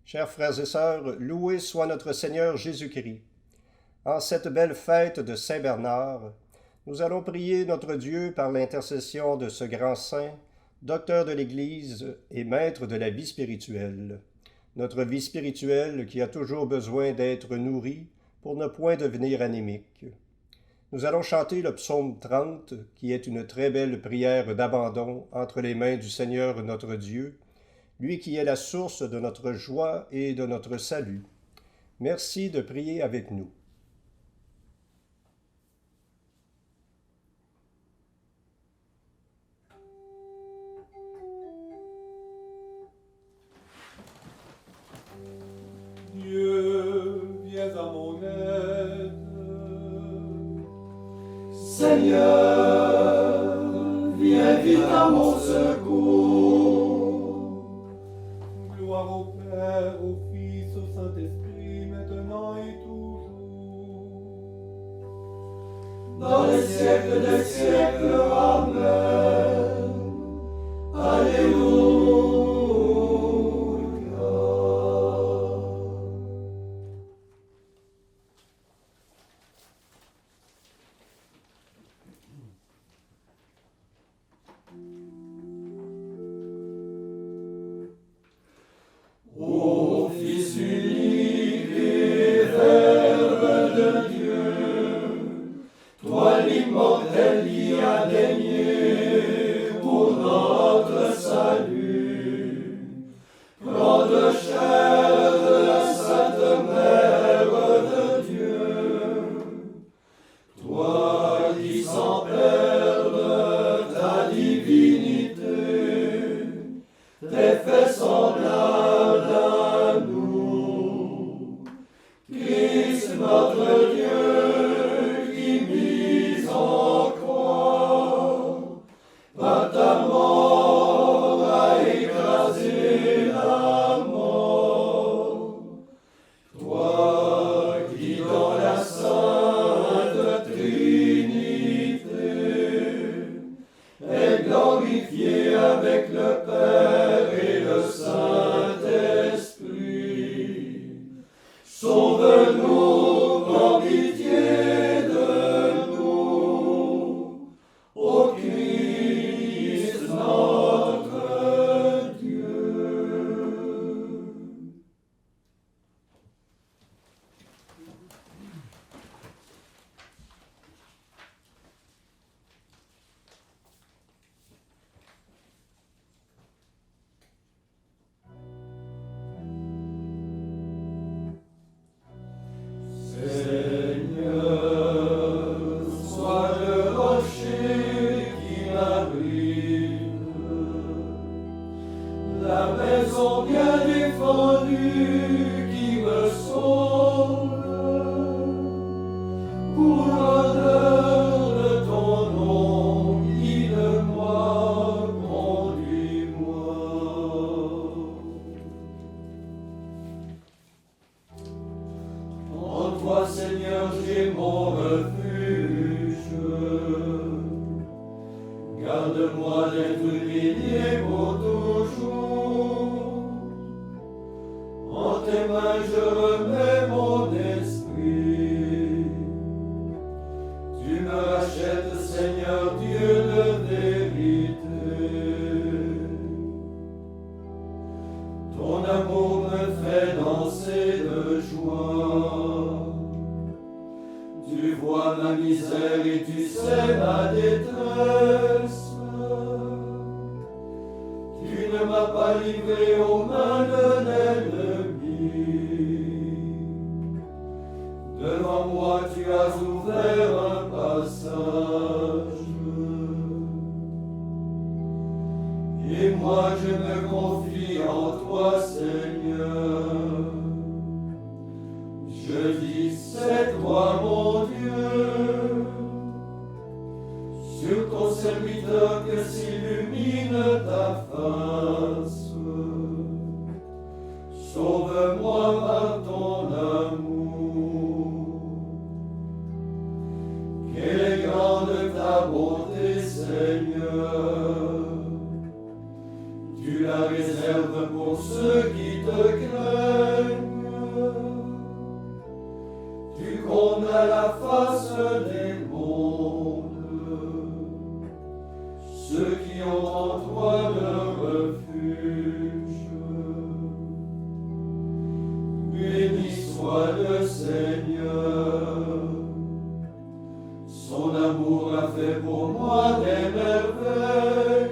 Chers frères et sœurs, loué soit notre Seigneur Jésus-Christ. En cette belle fête de Saint-Bernard, nous allons prier notre Dieu par l'intercession de ce grand saint, docteur de l'Église et maître de la vie spirituelle. Notre vie spirituelle qui a toujours besoin d'être nourrie pour ne point devenir anémique. Nous allons chanter le psaume 30, qui est une très belle prière d'abandon entre les mains du Seigneur notre Dieu, lui qui est la source de notre joie et de notre salut. Merci de prier avec nous. Dieu, viens à mon aide. Seigneur, viens vite à mon secours. Gloire au Père, au Fils, au Saint-Esprit, maintenant et toujours. Dans les siècles des siècles, Amen. Alléluia. Ô Fils unique et Verbe de Dieu, toi l'immortel y as daigné pour notre salut. Prendre chair de la Sainte Mère de Dieu, toi qui sans perdre ta divinité, t'es fait semblable à nous. Christ notre Dieu, qui mis en croix, par ta mort a écrasé la mort. Toi qui dans la Sainte Trinité es glorifié avec le Père et le Saint-Esprit. Sauve-nous, prends pitié de nous, ô Christ notre Dieu. Seigneur, sois le rocher qui m'abrite, la maison bien défendue qui me sauve. Pour l'honneur de ton nom, guide-moi, conduis-moi. En toi, Seigneur, j'ai mon refuge. Garde-moi d'être humilié pour toujours. En tes mains, je remets mon esprit. Tu me rachètes, Seigneur, Dieu de vérité. Ton amour me fait danser de joie. Tu vois ma misère et tu sais ma détresse. Tu ne m'as pas livré aux mains de l'ennemi. Devant moi tu as ouvert un passage. Et moi je me confie en toi, Seigneur. Je dis, c'est toi mon Dieu. Sur ton serviteur que s'illumine ta face. Sauve-moi par ton amour. Quelle est grande ta bonté, Seigneur. Tu la réserves pour ceux qui te craignent. à la face du monde. Ceux qui ont en toi leur refuge. Béni soit le Seigneur. Son amour a fait pour moi des merveilles.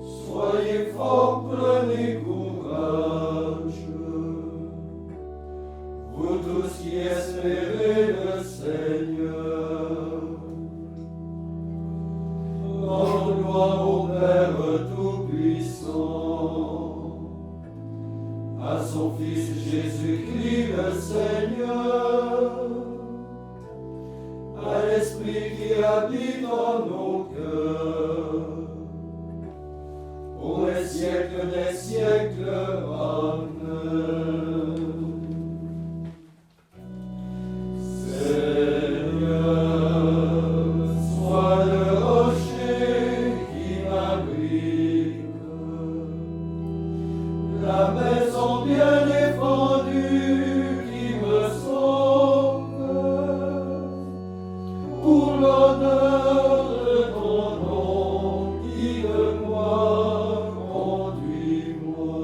Soyez forts, prenez courage. Vous tous qui espérez le Seigneur. Rends gloire au Père Tout-Puissant, à son Fils Jésus-Christ le Seigneur, à l'Esprit qui habite en nos cœurs, pour les siècles des siècles. Amen. La maison bien défendue qui me sauve, pour l'honneur de ton nom, guide-moi, conduis-moi.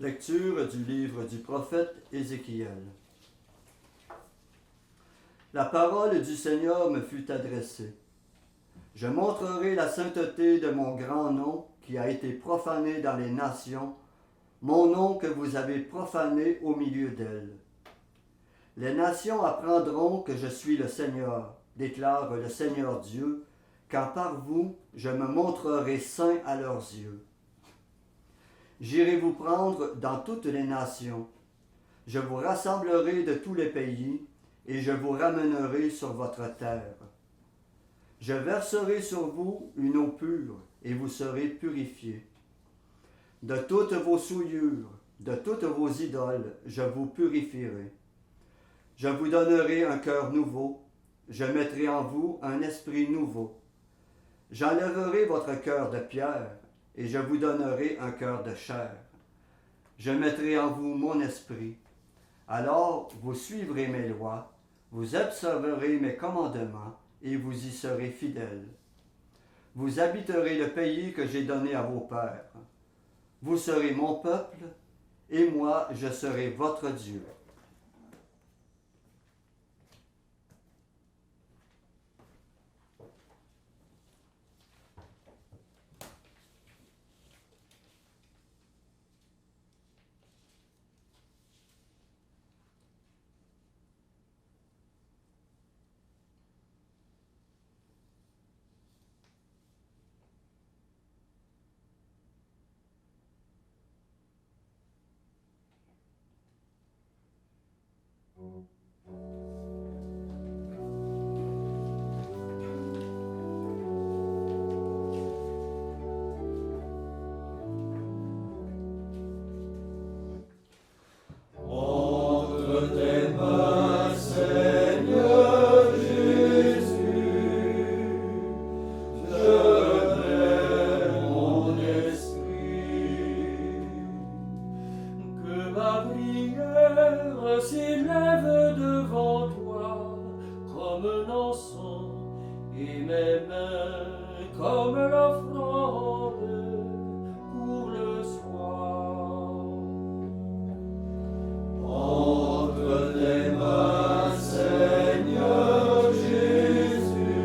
Lecture du livre du prophète Ézéchiel. La parole du Seigneur me fut adressée. Je montrerai la sainteté de mon grand nom qui a été profané dans les nations, mon nom que vous avez profané au milieu d'elles. Les nations apprendront que je suis le Seigneur, déclare le Seigneur Dieu, car par vous je me montrerai saint à leurs yeux. J'irai vous prendre dans toutes les nations. Je vous rassemblerai de tous les pays, et je vous ramènerai sur votre terre. Je verserai sur vous une eau pure, et vous serez purifiés. De toutes vos souillures, de toutes vos idoles, je vous purifierai. Je vous donnerai un cœur nouveau, je mettrai en vous un esprit nouveau. J'enlèverai votre cœur de pierre, et je vous donnerai un cœur de chair. Je mettrai en vous mon esprit. Alors vous suivrez mes lois, vous observerez mes commandements, et vous y serez fidèles. Vous habiterez le pays que j'ai donné à vos pères. Vous serez mon peuple, et moi je serai votre Dieu. S'élève devant toi comme un encens et mes mains comme l'offrande pour le soir. Entre tes mains, Seigneur Jésus,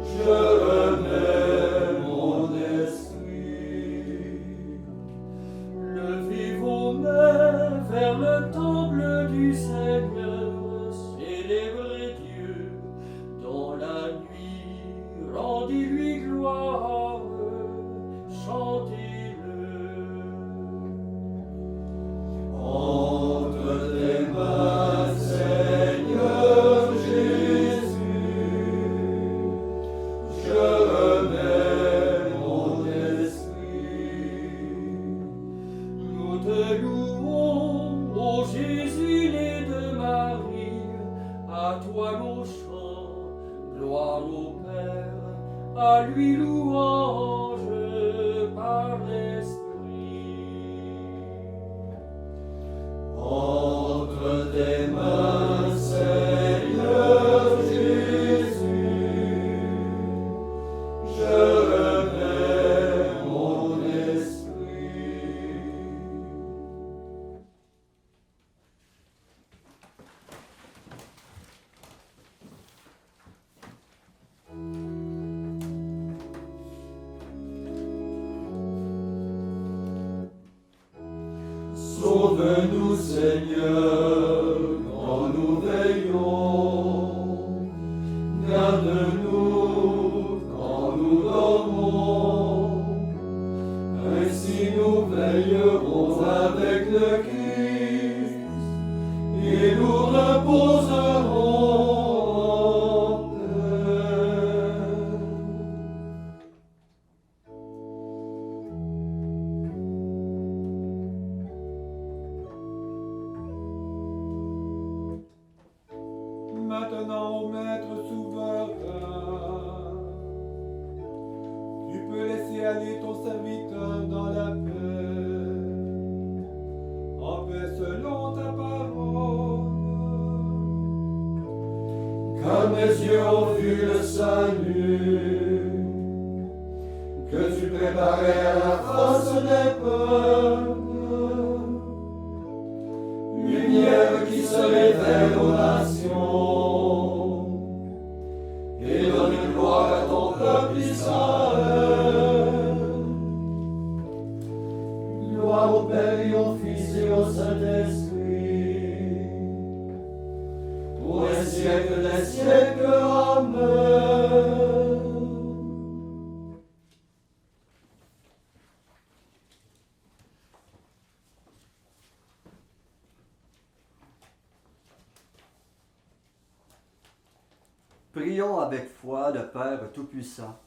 je remets mon esprit. Levez vos mains vers le temple du Seigneur, célébrez Dieu dans la nuit, rendez-lui gloire, chantez-le. Entre tes mains, Seigneur Jésus, je remets mon esprit. Nous te louons, ô Jésus, né de Marie. Sauve-nous, Seigneur, quand nous veillons. Garde-nous quand nous dormons. Ainsi nous veillerons avec le Christ et nous reposerons en paix. Maintenant, ô Maître souverain, tu peux laisser aller ton serviteur dans la paix, en paix selon ta parole. Car mes yeux ont vu le salut que tu préparais à la face des peuples, lumière qui se révèle aux nations et donne gloire à ton peuple Israël. Gloire au Père et au Fils et au Saint-Esprit, pour les siècles des siècles. Amen. Prions avec foi le Père Tout-Puissant.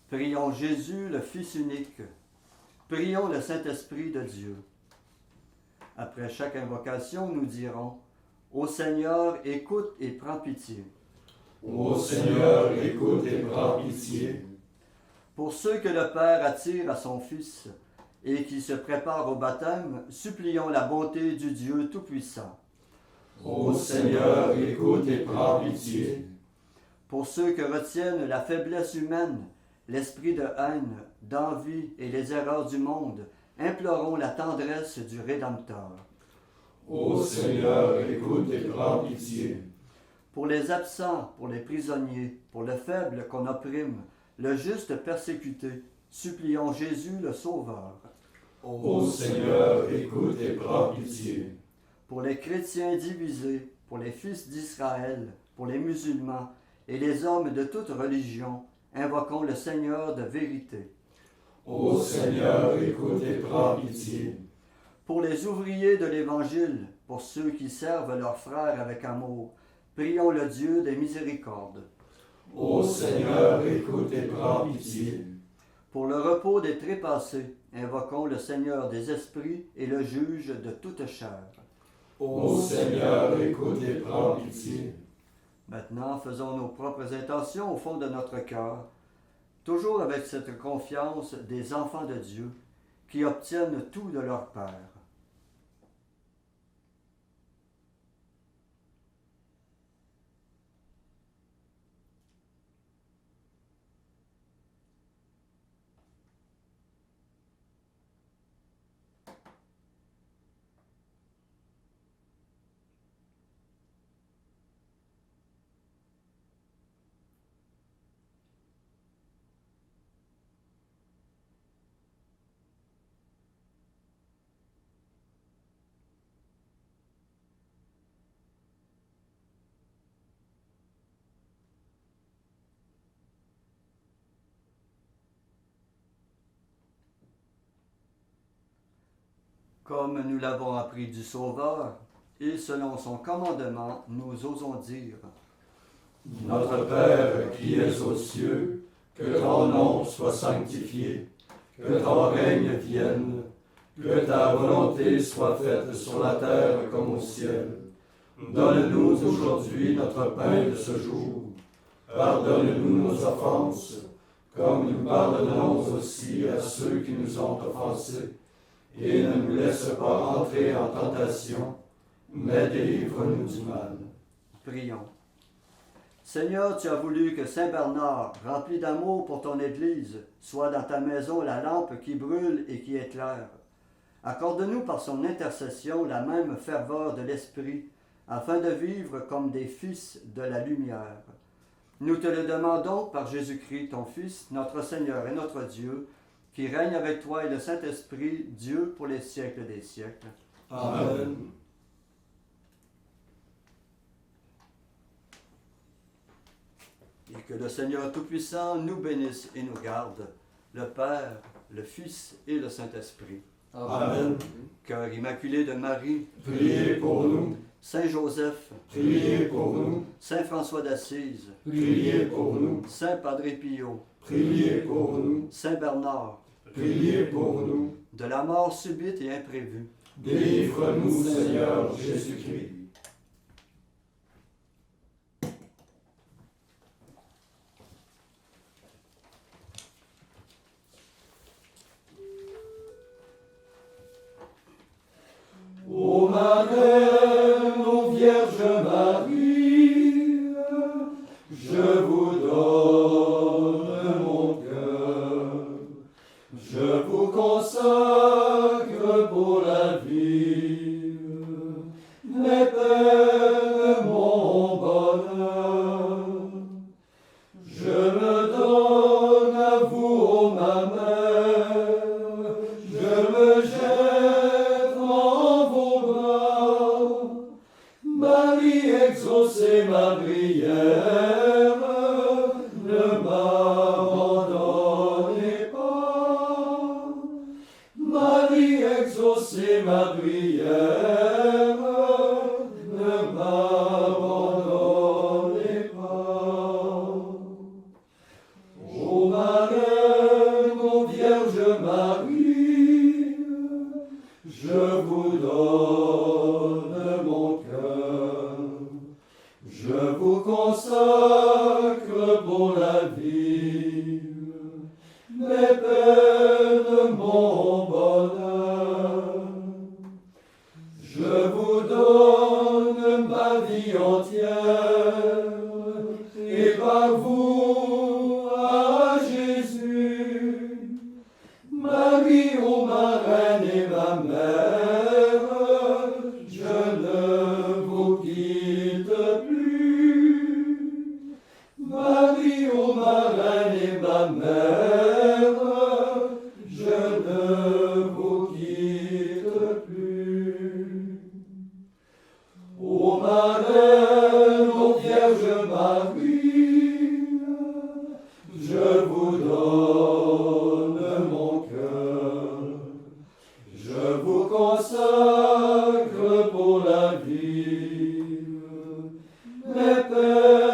Prions Jésus, le Fils unique. Prions le Saint-Esprit de Dieu. Après chaque invocation, nous dirons: Ô Seigneur, écoute et prends pitié. Ô Seigneur, écoute et prends pitié. Pour ceux que le Père attire à son Fils et qui se préparent au baptême, supplions la bonté du Dieu Tout-Puissant. Ô Seigneur, écoute et prends pitié. Pour ceux que retiennent la faiblesse humaine, l'esprit de haine, d'envie et les erreurs du monde, implorons la tendresse du Rédempteur. Ô Seigneur, écoute et prends pitié. Pour les absents, pour les prisonniers, pour le faible qu'on opprime, le juste persécuté, supplions Jésus le Sauveur. Ô Seigneur, écoute et prends pitié. Pour les chrétiens divisés, pour les fils d'Israël, pour les musulmans et les hommes de toute religion, invoquons le Seigneur de vérité. Ô Seigneur, écoute et prends pitié. Pour les ouvriers de l'Évangile, pour ceux qui servent leurs frères avec amour, prions le Dieu des miséricordes. Ô Seigneur, écoute et prends pitié. Pour le repos des trépassés, invoquons le Seigneur des esprits et le juge de toute chair. Ô Seigneur, écoute et prends pitié. Maintenant, faisons nos propres intentions au fond de notre cœur, toujours avec cette confiance des enfants de Dieu qui obtiennent tout de leur Père. Comme nous l'avons appris du Sauveur, et selon son commandement, nous osons dire: Notre Père qui es aux cieux, que ton nom soit sanctifié, que ton règne vienne, que ta volonté soit faite sur la terre comme au ciel. Donne-nous aujourd'hui notre pain de ce jour. Pardonne-nous nos offenses, comme nous pardonnons aussi à ceux qui nous ont offensés. Et ne nous laisse pas entrer en tentation, mais délivre-nous du mal. Prions. Seigneur, tu as voulu que Saint Bernard, rempli d'amour pour ton Église, soit dans ta maison la lampe qui brûle et qui éclaire. Accorde-nous par son intercession la même ferveur de l'Esprit, afin de vivre comme des fils de la lumière. Nous te le demandons par Jésus-Christ, ton Fils, notre Seigneur et notre Dieu, qui règne avec toi et le Saint-Esprit, Dieu pour les siècles des siècles. Amen. Et que le Seigneur Tout-Puissant nous bénisse et nous garde, le Père, le Fils et le Saint-Esprit. Amen. Cœur immaculé de Marie, Priez pour nous. Saint Joseph, Priez pour nous. Saint François d'Assise, Priez pour nous. Saint Padre Pio, Priez pour nous. Saint Bernard, Priez pour nous. de la mort subite et imprévue, Délivre-nous, Seigneur Jésus-Christ. Ô ma Reine, ô Vierge Marie, je vous donne mon cœur, je vous consacre pour la vie, mes peines, mon bonheur. Je me donne à vous, ô ma mère, je me jette en vos bras. Marie, exaucez ma prière, ne m'abandonnez pas. Marie, exaucez ma prière, ne m'abandonnez pas. Ô ma Reine, ô Vierge Marie, je vous donne mon cœur, je vous consacre pour la vie, mes peines, mon bonheur. Je vous donne ma vie entière, et par vous à Jésus. Marie, ô ma Reine et ma Mère, je ne vous quitte plus. Marie, ô ma Reine et ma Mère, je ne vous quitte plus. Ô ma Reine, ô Vierge Marie, je vous donne mon cœur, je vous consacre pour la vie, mes peines.